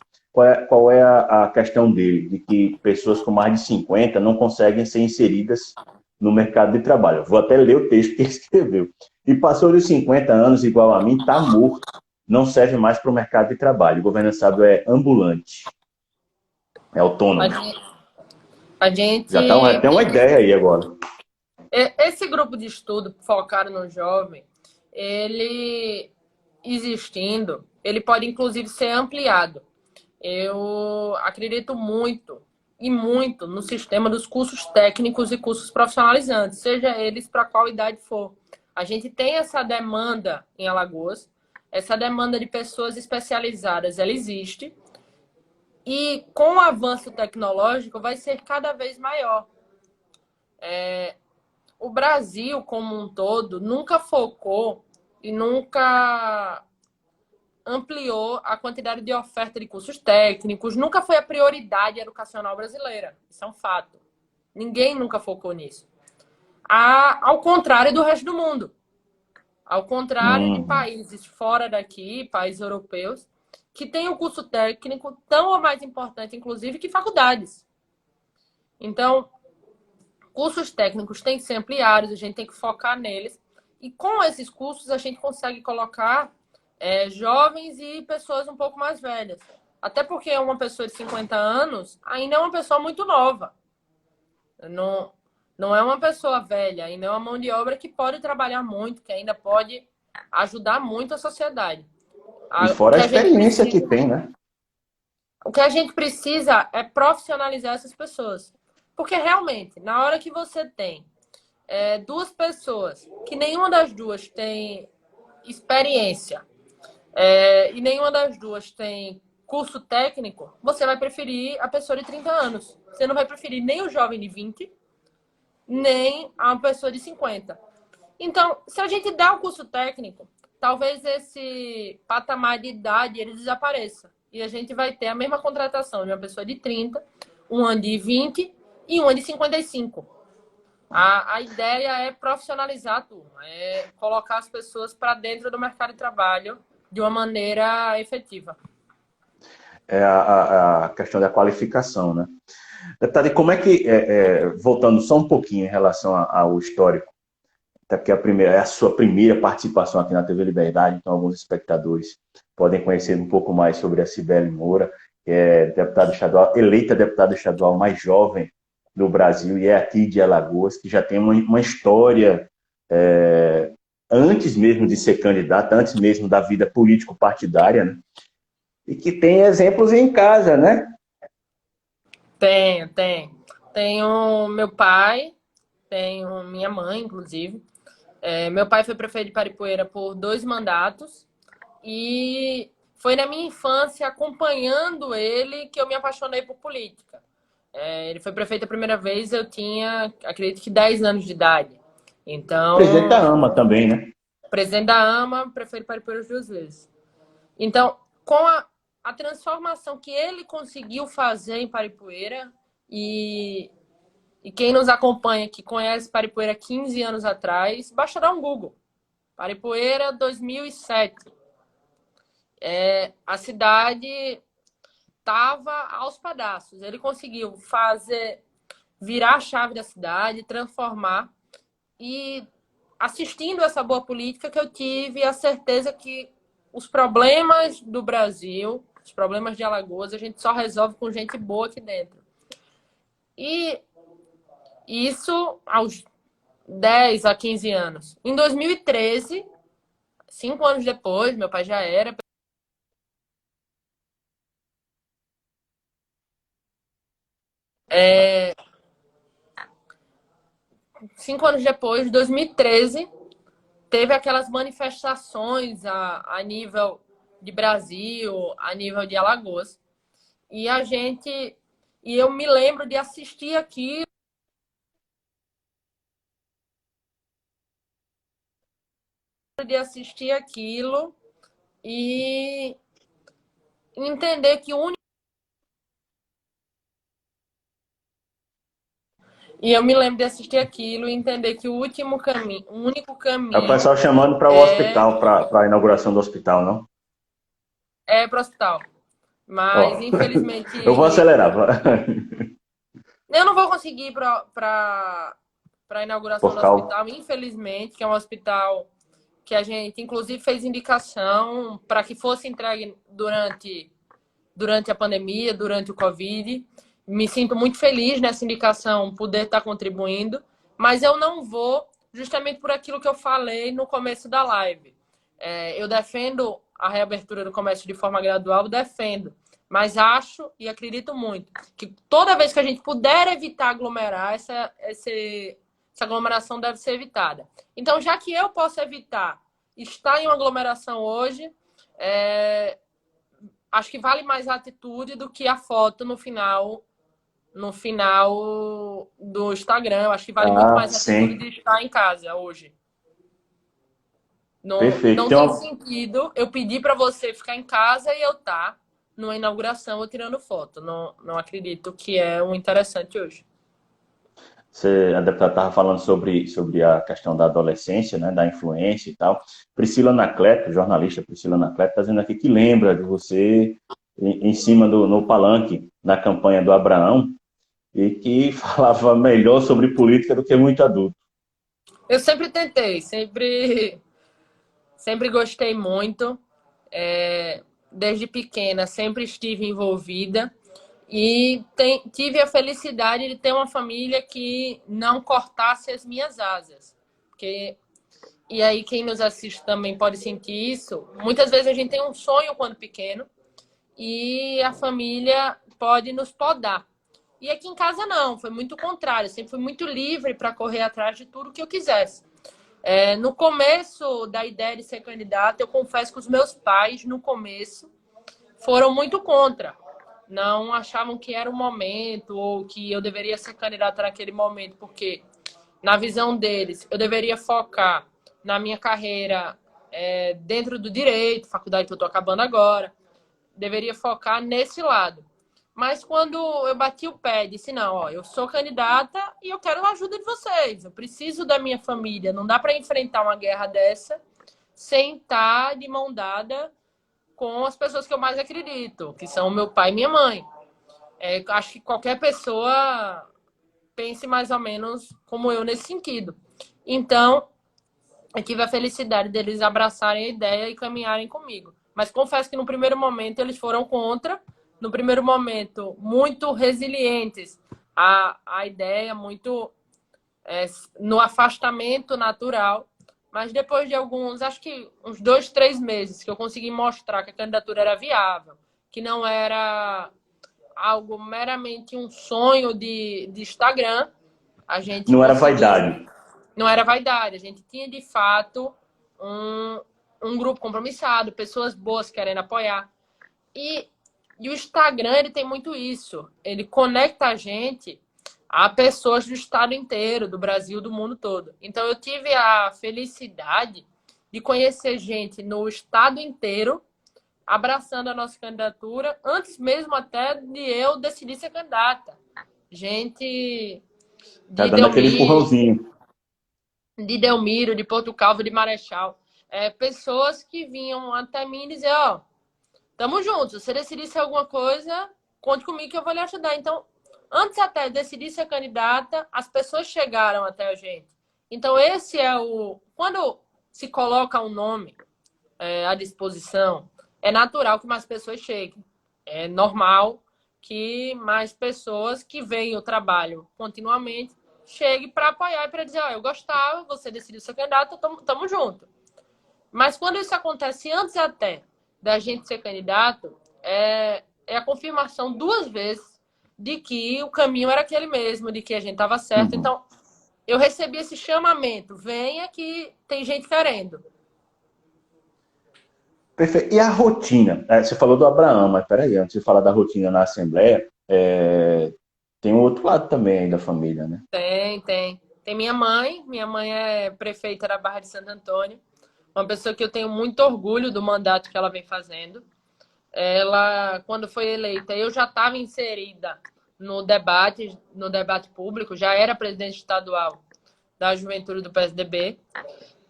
Qual é a questão dele? De que pessoas com mais de 50 não conseguem ser inseridas no mercado de trabalho. Eu vou até ler o texto que ele escreveu. E passou dos 50 anos, igual a mim, está morto. Não serve mais para o mercado de trabalho. O governante Sábio é ambulante. É autônomo. A gente... Já tem uma ideia aí agora. Esse grupo de estudo focado no jovem, ele existindo, ele pode inclusive ser ampliado. Eu acredito muito no sistema dos cursos técnicos e cursos profissionalizantes, seja eles para qual idade for. A gente tem essa demanda em Alagoas, essa demanda de pessoas especializadas, ela existe, e com o avanço tecnológico vai ser cada vez maior. O Brasil, como um todo, nunca focou e nunca ampliou a quantidade de oferta de cursos técnicos, nunca foi a prioridade educacional brasileira. Isso é um fato. Ninguém nunca focou nisso. Ao contrário do resto do mundo. Ao contrário de países fora daqui, países europeus, que têm o curso técnico tão ou mais importante, inclusive, que faculdades. Então, cursos técnicos têm que ser ampliados, a gente tem que focar neles. E com esses cursos, a gente consegue colocar jovens e pessoas um pouco mais velhas. Até porque uma pessoa de 50 anos ainda é uma pessoa muito nova. Não é uma pessoa velha, ainda é uma mão de obra que pode trabalhar muito, que ainda pode ajudar muito a sociedade. E fora a experiência que tem, né? O que a gente precisa é profissionalizar essas pessoas. Porque realmente, na hora que você tem duas pessoas, que nenhuma das duas tem experiência, e nenhuma das duas tem curso técnico, você vai preferir a pessoa de 30 anos. Você não vai preferir nem o jovem de 20, nem a uma pessoa de 50. Então, se a gente dá o curso técnico, talvez esse patamar de idade ele desapareça. E a gente vai ter a mesma contratação de uma pessoa de 30, uma de 20 e uma de 55. A ideia é profissionalizar a turma, é colocar as pessoas para dentro do mercado de trabalho de uma maneira efetiva. É a questão da qualificação, né? Deputada, e como é que, voltando só um pouquinho em relação ao histórico, até porque é a sua primeira participação aqui na TV Liberdade, então alguns espectadores podem conhecer um pouco mais sobre a Cibele Moura, que é deputada estadual, eleita deputada estadual mais jovem do Brasil, e é aqui de Alagoas, que já tem uma história antes mesmo de ser candidata, antes mesmo da vida político-partidária, né? E que tem exemplos em casa, né? Tenho. Tenho meu pai, tenho minha mãe, inclusive. Meu pai foi prefeito de Paripueira por 2 mandatos e foi na minha infância, acompanhando ele, que eu me apaixonei por política. Ele foi prefeito a primeira vez, eu tinha, acredito que 10 anos de idade. O presidente da Então, AMA também, né? presidente da AMA, prefeito de Paripueira 2 vezes. Então, com a transformação que ele conseguiu fazer em Paripueira, e quem nos acompanha, que conhece Paripueira 15 anos atrás, basta dar um Google. Paripueira 2007. A cidade estava aos pedaços. Ele conseguiu virar a chave da cidade, transformar. E assistindo essa boa política que eu tive a certeza que os problemas do Brasil, os problemas de Alagoas, a gente só resolve com gente boa aqui dentro. E isso aos 10 a 15 anos. Em 2013, 5 anos depois, meu pai já era. 5 anos depois, 2013, teve aquelas manifestações a nível de Brasil, a nível de Alagoas. E eu me lembro de assistir aqui, aquilo e entender que o único. E eu me lembro de assistir aquilo e entender que o único É o caminho pessoal chamando para o é, hospital, para a inauguração do hospital, não? é para o hospital. Mas, Ó, eu vou infelizmente, acelerar. eu não vou conseguir ir para a inauguração do Hospital. hospital, infelizmente, que é um hospital que a gente, inclusive, fez indicação para que fosse entregue durante a pandemia, durante o Covid. Me sinto muito feliz nessa indicação, poder estar contribuindo, mas eu não vou, justamente por aquilo que eu falei no começo da live. Eu defendo a reabertura do comércio de forma gradual, defendo, mas acho e acredito muito que toda vez que a gente puder evitar aglomerar, essa aglomeração deve ser evitada. Então, já que eu posso evitar estar em uma aglomeração hoje, acho que vale mais a atitude do que a foto no final do Instagram. Eu acho que vale muito Ah, mais a atitude sim. de estar em casa hoje. Perfeito. Não tem sentido eu pedir para você ficar em casa e eu estar numa inauguração ou tirando foto. Não acredito que é um interessante hoje. A deputada estava falando sobre a questão da adolescência, né, da influência e tal. Priscila Anacleto, jornalista Priscila Anacleto, está dizendo aqui que lembra de você em cima no palanque, na campanha do Abraão, e que falava melhor sobre política do que muito adulto. Eu sempre tentei, sempre gostei muito. Desde pequena, sempre estive envolvida. E tive a felicidade de ter uma família que não cortasse as minhas asas. E aí, quem nos assiste também pode sentir isso. Muitas vezes a gente tem um sonho quando pequeno e a família pode nos podar. E aqui em casa não, foi muito o contrário. Eu sempre fui muito livre para correr atrás de tudo que eu quisesse. No começo da ideia de ser candidata, eu confesso que os meus pais, no começo, foram muito contra. Não achavam que era o momento ou que eu deveria ser candidata naquele momento, porque, na visão deles, eu deveria focar na minha carreira dentro do direito, faculdade que eu estou acabando agora, deveria focar nesse lado. Mas quando eu bati o pé, disse, não, ó, eu sou candidata e eu quero a ajuda de vocês, eu preciso da minha família, não dá para enfrentar uma guerra dessa sem estar de mão dada com as pessoas que eu mais acredito, que são meu pai e minha mãe. Acho que qualquer pessoa pense mais ou menos como eu nesse sentido. Então, eu tive a felicidade deles abraçarem a ideia e caminharem comigo. Mas confesso que no primeiro momento eles foram contra, no primeiro momento muito resilientes à ideia, muito no afastamento natural. Mas depois de acho que uns 2, 3 meses que eu consegui mostrar que a candidatura era viável, que não era algo meramente um sonho de Instagram, A gente Não era conseguiu. vaidade. Não era vaidade, a gente tinha de fato um grupo compromissado, pessoas boas querendo apoiar. E, e o Instagram, ele tem muito isso. Ele conecta a gente a pessoas do estado inteiro, do Brasil, do mundo todo. Então, eu tive a felicidade de conhecer gente no estado inteiro abraçando a nossa candidatura, antes mesmo até de eu decidir ser candidata. Gente Tá de dando aquele Delmiro, empurrãozinho. de Porto Calvo, de Marechal. Pessoas que vinham até mim e dizer, ó, tamo juntos, se você decidir ser alguma coisa, conte comigo que eu vou lhe ajudar. Então, antes até de decidir ser candidata, as pessoas chegaram até a gente. Então, esse é o... Quando se coloca um nome à disposição, é natural que mais pessoas cheguem. É normal que mais pessoas que veem o trabalho continuamente cheguem para apoiar e para dizer, ó, eu gostava, você decidiu ser candidato, tamo junto. Mas quando isso acontece antes até da gente ser candidato, é a confirmação duas vezes de que o caminho era aquele mesmo, de que a gente estava certo. Uhum. Então, eu recebi esse chamamento, venha que tem gente querendo. Perfeito. E a rotina? Você falou do Abraão, mas peraí, antes de falar da rotina na Assembleia, tem um outro lado também aí da família, né? Tem. Tem minha mãe é prefeita da Barra de Santo Antônio, uma pessoa que eu tenho muito orgulho do mandato que ela vem fazendo. Ela, quando foi eleita, eu já estava inserida no debate público, já era presidente estadual da Juventude do PSDB,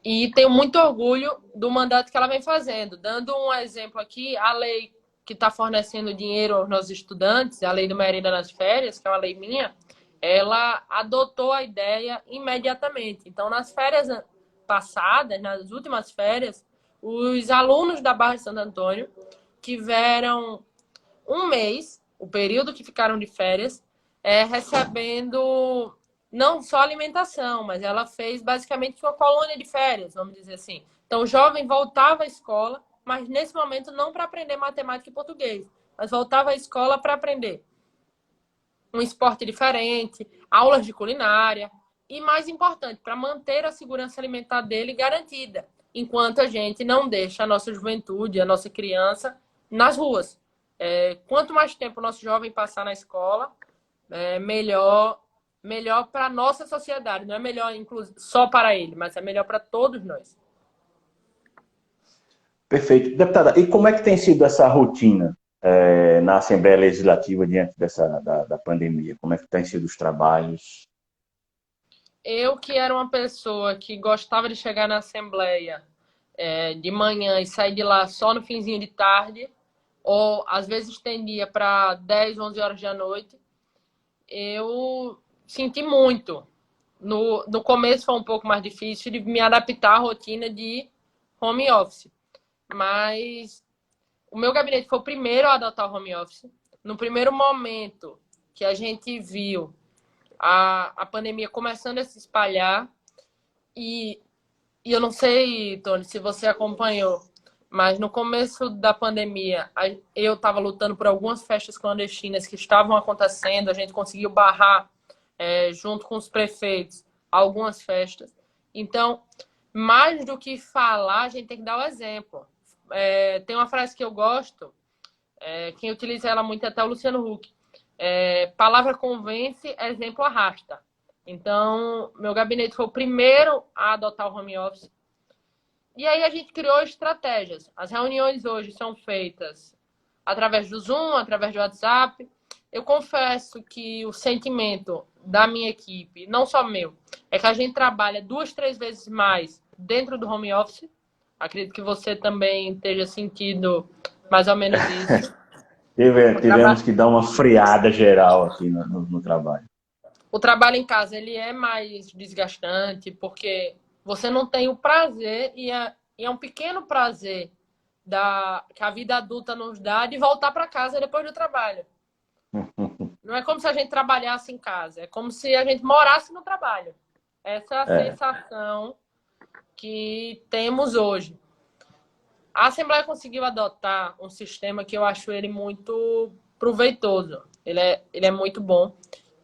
e tenho muito orgulho do mandato que ela vem fazendo. Dando um exemplo aqui, a lei que está fornecendo dinheiro aos nossos estudantes, a lei do Merenda nas Férias, que é uma lei minha, ela adotou a ideia imediatamente. Então, nas férias passadas, nas últimas férias, os alunos da Barra de Santo Antônio tiveram um mês, o período que ficaram de férias, recebendo não só alimentação, mas ela fez basicamente uma colônia de férias, vamos dizer assim. Então, o jovem voltava à escola, mas nesse momento não para aprender matemática e português, mas voltava à escola para aprender um esporte diferente, aulas de culinária e, mais importante, para manter a segurança alimentar dele garantida, enquanto a gente não deixa a nossa juventude, a nossa criança nas ruas. Quanto mais tempo o nosso jovem passar na escola, melhor para a nossa sociedade. Não é melhor só para ele, mas é melhor para todos nós. Perfeito. Deputada, e como é que tem sido essa rotina na Assembleia Legislativa diante da pandemia? Como é que têm sido os trabalhos? Eu, que era uma pessoa que gostava de chegar na Assembleia de manhã e sair de lá só no finzinho de tarde, ou às vezes estendia para 10, 11 horas da noite, eu senti muito. No começo foi um pouco mais difícil de me adaptar à rotina de home office. Mas o meu gabinete foi o primeiro a adotar o home office. No primeiro momento que a gente viu a pandemia começando a se espalhar, e eu não sei, Tony, se você acompanhou, mas no começo da pandemia, eu estava lutando por algumas festas clandestinas que estavam acontecendo, a gente conseguiu barrar, junto com os prefeitos, algumas festas. Então, mais do que falar, a gente tem que dar o exemplo. Tem uma frase que eu gosto, quem utiliza ela muito é até o Luciano Huck. Palavra convence, exemplo arrasta. Então, meu gabinete foi o primeiro a adotar o home office. E aí a gente criou estratégias. As reuniões hoje são feitas através do Zoom, através do WhatsApp. Eu confesso que o sentimento da minha equipe, não só meu, é que a gente trabalha 2, 3 vezes mais dentro do home office. Acredito que você também esteja sentindo mais ou menos isso. Tivemos que dar uma freada geral aqui no trabalho. O trabalho em casa ele é mais desgastante porque você não tem o prazer e é um pequeno prazer que a vida adulta nos dá de voltar para casa depois do trabalho. Não é como se a gente trabalhasse em casa, é como se a gente morasse no trabalho. Essa é a sensação que temos hoje. A Assembleia conseguiu adotar um sistema que eu acho ele muito proveitoso. Ele é muito bom,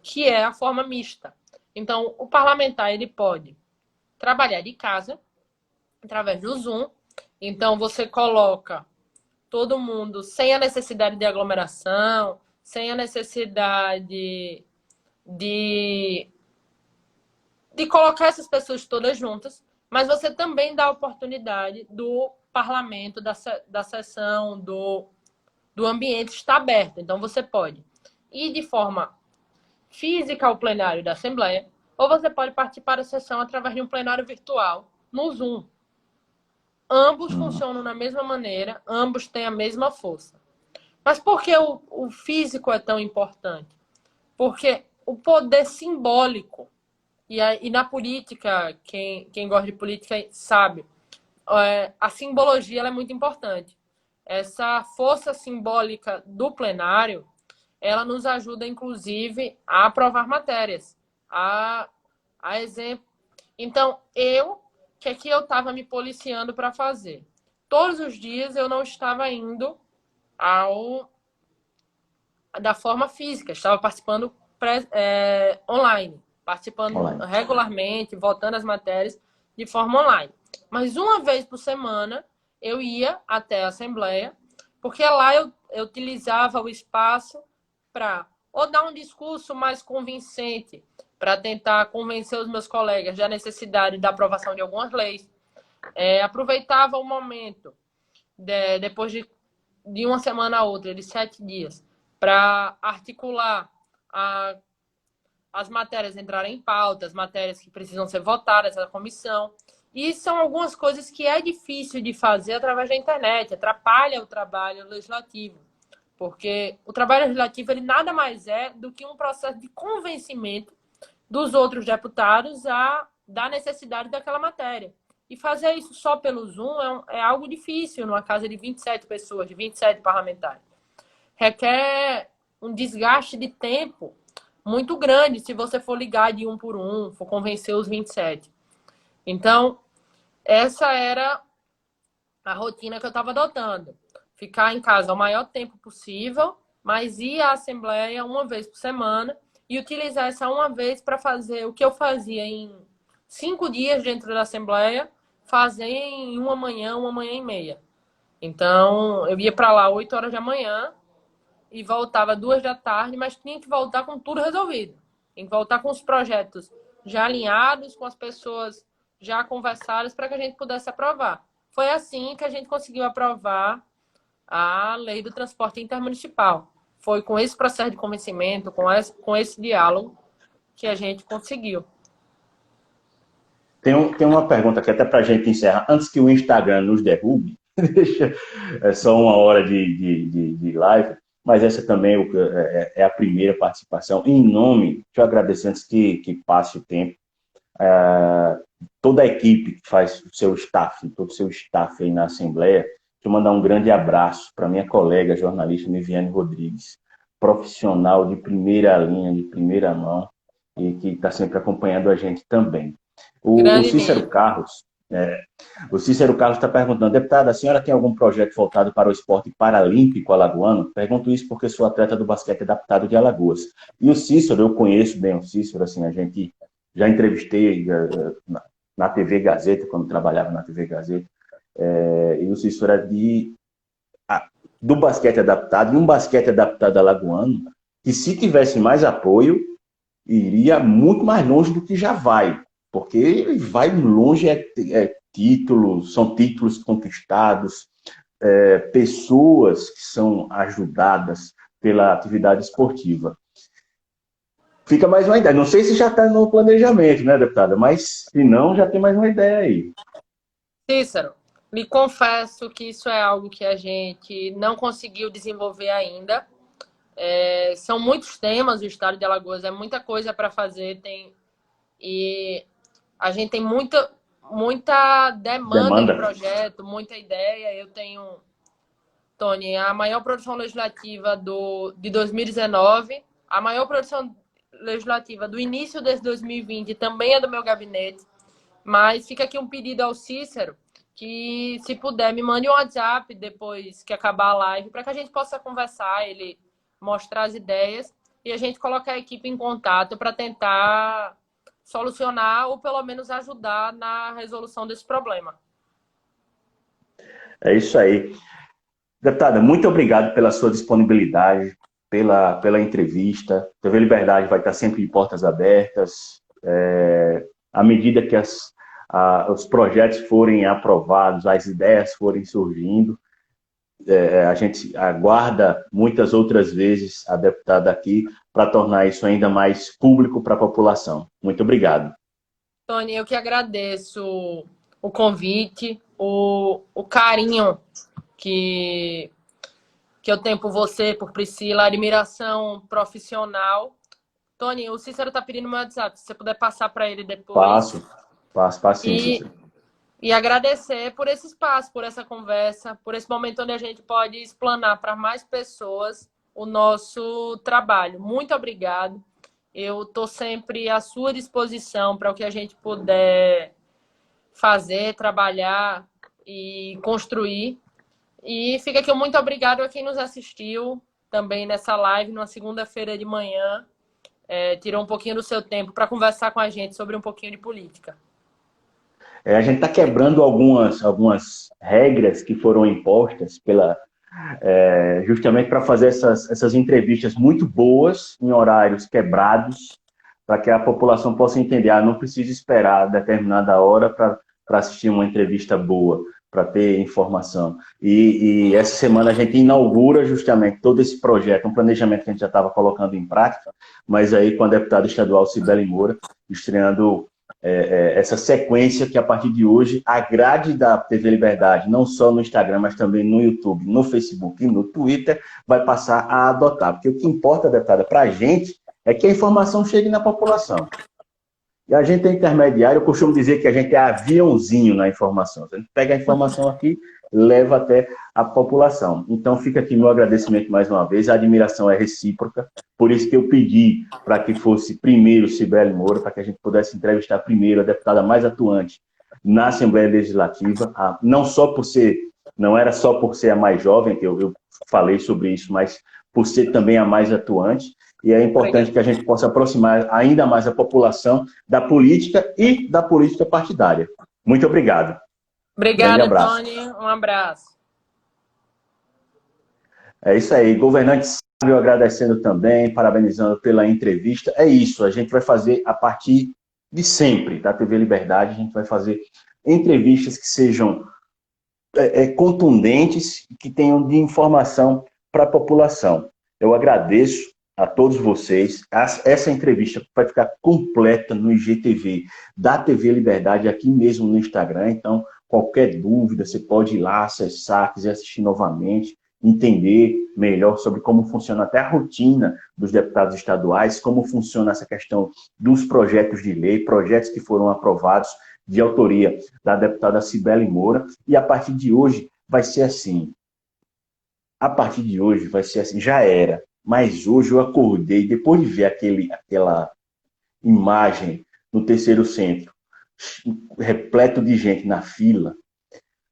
que é a forma mista. Então, o parlamentar ele pode trabalhar de casa, através do Zoom. Então, você coloca todo mundo sem a necessidade de aglomeração, sem a necessidade de, de colocar essas pessoas todas juntas, mas você também dá a oportunidade do parlamento, da sessão, do ambiente estar aberto. Então, você pode ir de forma física ao plenário da Assembleia, ou você pode participar da sessão através de um plenário virtual no Zoom. Ambos funcionam da mesma maneira, ambos têm a mesma força. Mas por que o físico é tão importante? Porque o poder simbólico, e na política, quem gosta de política sabe, a simbologia ela é muito importante. Essa força simbólica do plenário, ela nos ajuda, inclusive, a aprovar matérias. A exemplo. Então, que é que eu estava me policiando para fazer? Todos os dias eu não estava indo da forma física, estava participando online, participando Online. regularmente, votando as matérias de forma online. Mas uma vez por semana eu ia até a Assembleia, porque lá eu utilizava o espaço para ou dar um discurso mais convincente, para tentar convencer os meus colegas da necessidade da aprovação de algumas leis. Aproveitava o momento, depois de uma semana a outra, de 7 dias, para articular as matérias entrarem em pauta, as matérias que precisam ser votadas na comissão. E são algumas coisas que é difícil de fazer através da internet, atrapalha o trabalho legislativo. Porque o trabalho legislativo ele nada mais é do que um processo de convencimento dos outros deputados da necessidade daquela matéria. E fazer isso só pelo Zoom é algo difícil numa casa de 27 pessoas, de 27 parlamentares. Requer um desgaste de tempo muito grande se você for ligar de um por um, for convencer os 27. Então, essa era a rotina que eu estava adotando. Ficar em casa o maior tempo possível, mas ir à Assembleia uma vez por semana e utilizar essa uma vez para fazer o que eu fazia em 5 dias dentro da Assembleia, fazer em uma manhã e meia. Então, eu ia para lá 8 horas da manhã e voltava 2 da tarde, mas tinha que voltar com tudo resolvido. Tem que voltar com os projetos já alinhados, com as pessoas já conversadas, para que a gente pudesse aprovar. Foi assim que a gente conseguiu aprovar a lei do transporte intermunicipal. Foi com esse processo de convencimento, com esse diálogo, que a gente conseguiu. Tem uma pergunta aqui até para a gente encerrar, antes que o Instagram nos derrube, deixa, é só 1 hora de live, mas essa também é a primeira participação. Em nome, deixa eu agradecer antes que passe o tempo, toda a equipe que faz o seu staff, todo o seu staff aí na Assembleia. Deixa eu mandar um grande abraço para minha colega jornalista Niviane Rodrigues, profissional de primeira linha, de primeira mão, e que está sempre acompanhando a gente também. O Cícero Carlos está perguntando: deputada, a senhora tem algum projeto voltado para o esporte paralímpico alagoano? Pergunto isso porque sou atleta do basquete adaptado de Alagoas. E o Cícero, eu conheço bem o Cícero, assim, a gente já entrevistei na TV Gazeta, quando trabalhava na TV Gazeta, e o Cícero era do basquete adaptado, e um basquete adaptado alagoano, que se tivesse mais apoio, iria muito mais longe do que já vai. Porque ele vai longe, são títulos conquistados, pessoas que são ajudadas pela atividade esportiva. Fica mais uma ideia. Não sei se já está no planejamento, né, deputada? Mas se não, já tem mais uma ideia aí. Cícero, me confesso que isso é algo que a gente não conseguiu desenvolver ainda. São muitos temas do estado de Alagoas, é muita coisa para fazer, e a gente tem muita demanda de projeto, muita ideia. Eu tenho, Tony, a maior produção legislativa de 2019, a maior produção legislativa do início de 2020 também é do meu gabinete, mas fica aqui um pedido ao Cícero, que se puder, me mande um WhatsApp depois que acabar a live, para que a gente possa conversar, ele mostrar as ideias e a gente colocar a equipe em contato para tentar solucionar ou pelo menos ajudar na resolução desse problema. É isso aí. Deputada, muito obrigado pela sua disponibilidade, pela entrevista. TV Liberdade vai estar sempre de portas abertas. À medida que os projetos forem aprovados, as ideias forem surgindo, a gente aguarda muitas outras vezes a deputada aqui para tornar isso ainda mais público para a população. Muito obrigado. Tony, eu que agradeço o convite, o carinho que eu tenho por você, por Priscila, a admiração profissional. Tony, o Cícero tá pedindo meu WhatsApp, se você puder passar para ele depois. Passo sim, Cícero. E agradecer por esse espaço, por essa conversa, por esse momento onde a gente pode explanar para mais pessoas o nosso trabalho. Muito obrigado. Eu estou sempre à sua disposição para o que a gente puder fazer, trabalhar e construir. E fica aqui muito obrigado a quem nos assistiu também nessa live, numa segunda-feira de manhã. Tirou um pouquinho do seu tempo para conversar com a gente sobre um pouquinho de política. A gente está quebrando algumas regras que foram impostas justamente para fazer essas entrevistas muito boas, em horários quebrados, para que a população possa entender, não precisa esperar determinada hora para assistir uma entrevista boa, para ter informação. E essa semana a gente inaugura justamente todo esse projeto, um planejamento que a gente já estava colocando em prática, mas aí com a deputada estadual Cibele Moura, estreando essa sequência que a partir de hoje a grade da TV Liberdade, não só no Instagram, mas também no YouTube, no Facebook e no Twitter, vai passar a adotar. Porque o que importa, deputada, para a gente é que a informação chegue na população. E a gente é intermediário, eu costumo dizer que a gente é aviãozinho na informação. A gente pega a informação aqui, leva até a população. Então fica aqui meu agradecimento mais uma vez, a admiração é recíproca, por isso que eu pedi para que fosse primeiro Cibele Moura, para que a gente pudesse entrevistar primeiro a deputada mais atuante na Assembleia Legislativa, não era só por ser a mais jovem, que eu falei sobre isso, mas por ser também a mais atuante, e é importante que a gente possa aproximar ainda mais a população da política e da política partidária. Muito obrigado. Obrigada, Tony. Um abraço. É isso aí. Governante Sábio agradecendo também, parabenizando pela entrevista. É isso, a gente vai fazer a partir de sempre, da TV Liberdade, a gente vai fazer entrevistas que sejam contundentes, que tenham de informação para a população. Eu agradeço a todos vocês. Essa entrevista vai ficar completa no IGTV da TV Liberdade, aqui mesmo no Instagram. Então, qualquer dúvida, você pode ir lá acessar, quiser assistir novamente, entender melhor sobre como funciona até a rotina dos deputados estaduais, como funciona essa questão dos projetos de lei, projetos que foram aprovados de autoria da deputada Cibele Moura. E a partir de hoje vai ser assim. Já era. Mas hoje eu acordei, depois de ver aquela imagem no Terceiro Centro, repleto de gente na fila,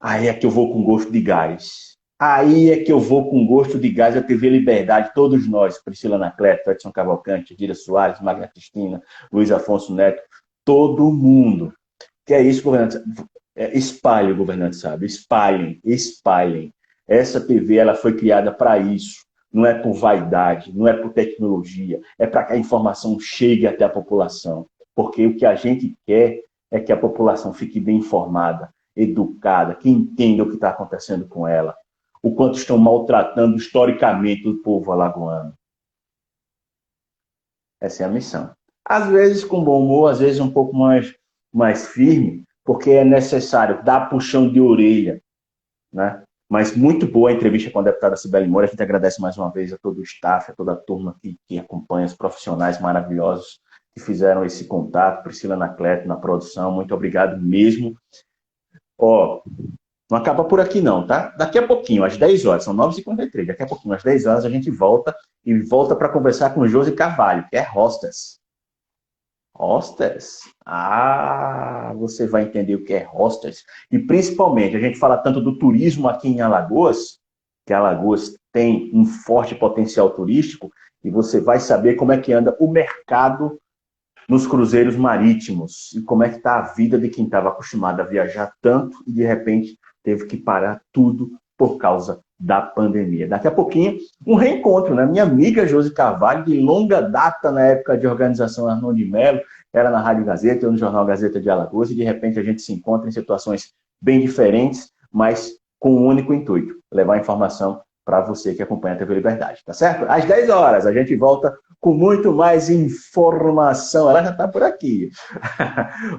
aí é que eu vou com gosto de gás. Aí é que eu vou com gosto de gás a TV Liberdade, todos nós, Priscila Anacleto, Edson Cavalcante, Dira Soares, Magna Cristina, Luiz Afonso Neto, todo mundo. Que é isso, governante? Espalhe, governante, sabe? Espalhem. Essa TV ela foi criada para isso. Não é por vaidade, não é por tecnologia, é para que a informação chegue até a população. Porque o que a gente quer é que a população fique bem informada, educada, que entenda o que está acontecendo com ela, o quanto estão maltratando historicamente o povo alagoano. Essa é a missão. Às vezes com bom humor, às vezes um pouco mais firme, porque é necessário dar puxão de orelha, né? Mas muito boa a entrevista com a deputada Cibele Moura. A gente agradece mais uma vez a todo o staff, a toda a turma que acompanha, os profissionais maravilhosos que fizeram esse contato. Priscila Anacleto na produção, muito obrigado mesmo. Não acaba por aqui não, tá? Daqui a pouquinho, às 10 horas, são 9h53, daqui a pouquinho, às 10 horas, a gente volta para conversar com o Josi Carvalho, que é hostess. Hostess? Você vai entender o que é hostess. E principalmente, a gente fala tanto do turismo aqui em Alagoas, que Alagoas tem um forte potencial turístico, e você vai saber como é que anda o mercado nos cruzeiros marítimos e como é que está a vida de quem estava acostumado a viajar tanto e de repente teve que parar tudo por causa da pandemia. Daqui a pouquinho, um reencontro, né? Minha amiga Josi Carvalho, de longa data na época de organização Arnon de Mello, era na Rádio Gazeta, eu no Jornal Gazeta de Alagoas, e de repente a gente se encontra em situações bem diferentes, mas com um único intuito, levar informação para você que acompanha a TV Liberdade, tá certo? Às 10 horas a gente volta com muito mais informação. Ela já está por aqui.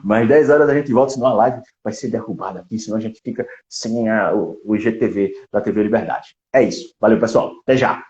Mas 10 horas a gente volta, senão a live vai ser derrubada aqui, senão a gente fica sem o IGTV da TV Liberdade. É isso. Valeu, pessoal. Até já.